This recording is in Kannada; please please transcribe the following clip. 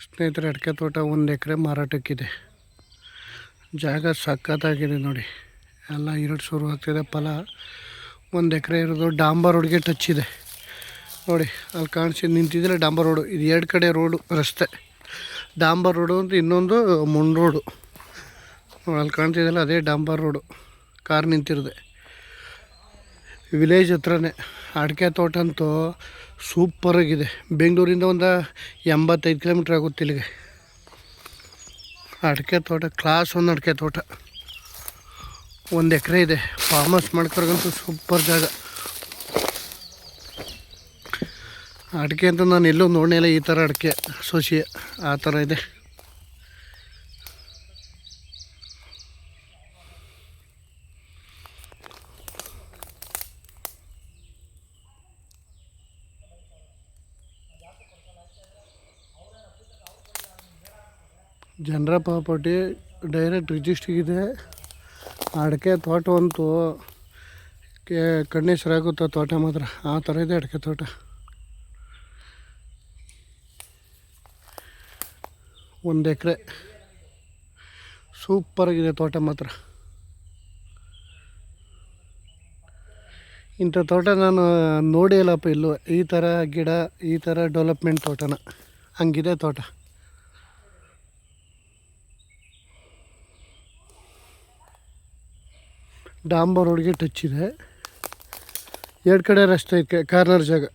ಸ್ನೇಹಿತರೆ, ಅಡಿಕೆ ತೋಟ 1 ಎಕರೆ ಮಾರಾಟಕ್ಕಿದೆ. ಜಾಗ ಸಖತ್ತಾಗಿದೆ ನೋಡಿ. ಎಲ್ಲ ಇರಡು ಶುರು ಆಗ್ತಿದೆ. ಫಲ 1 ಎಕರೆ ಇರೋದು. ಡಾಂಬರ್ ರೋಡ್ಗೆ ಟಚ್ ಇದೆ ನೋಡಿ. ಅಲ್ಲಿ ಕಾಣಿಸಿ ನಿಂತಿದ್ರೆ ಡಾಂಬರ್ ರೋಡು. ಇದು 2 ಕಡೆ ರೋಡು, ರಸ್ತೆ. ಡಾಂಬರ್ ರೋಡು ಅಂತ ಇನ್ನೊಂದು ಮಣ್ಣು ರೋಡು. ಅಲ್ಲಿ ಕಾಣ್ತಿದ್ದಲ್ಲ, ಅದೇ ಡಾಂಬರ್ ರೋಡು. ಕಾರ್ ನಿಂತಿರೋದೆ ವಿಲೇಜ್ ಹತ್ರನೇ. ಅಡಿಕೆ ತೋಟ ಅಂತೂ ಸೂಪರಾಗಿದೆ. ಬೆಂಗಳೂರಿಂದ ಒಂದು 85 ಕಿಲೋಮೀಟ್ರ್ ಆಗುತ್ತೆ ಇಲ್ಲಿಗೆ. ಅಡಿಕೆ ತೋಟ ಕ್ಲಾಸ್ 1 ಅಡಿಕೆ ತೋಟ 1 ಎಕರೆ ಇದೆ. ಫಾರ್ಮ್ ಹೌಸ್ ಮಾಡ್ಕೊರ್ಗಂತೂ ಸೂಪರ್ ಜಾಗ. ಅಡಿಕೆ ಅಂತ ನಾನು ಎಲ್ಲೂ ನೋಡಲಿಲ್ಲ ಈ ಥರ ಅಡಿಕೆ ಸೋಸಿ ಆ ಥರ ಇದೆ. ಜನರ ಪ್ರಾಪರ್ಟಿ, ಡೈರೆಕ್ಟ್ ರಿಜಿಸ್ಟ್ರಿಗಿದೆ. ಅಡಿಕೆ ತೋಟ ಅಂತೂ ಕಣ್ಣೆಸರಾಗುತ್ತೆ ತೋಟ ಮಾತ್ರ. ಆ ಥರ ಇದೆ ಅಡಿಕೆ ತೋಟ. 1 ಎಕರೆ ಸೂಪರಾಗಿದೆ ತೋಟ ಮಾತ್ರ. ಇಂಥ ತೋಟ ನಾನು ನೋಡೇ ಇಲ್ಲಪ್ಪ ಇಲ್ಲೂ. ಈ ಥರ ಗಿಡ, ಈ ಥರ ಡೆವಲಪ್ಮೆಂಟ್ ತೋಟನ ಹಂಗಿದೆ ತೋಟ. ಡಾಂಬರ್ ರೋಡ್ಗೆ ಟಚ್ ಇದೆ. 2 ಕಡೆ ರಸ್ತೆ ಐತೆ, ಕಾರ್ನರ್ ಜಾಗ.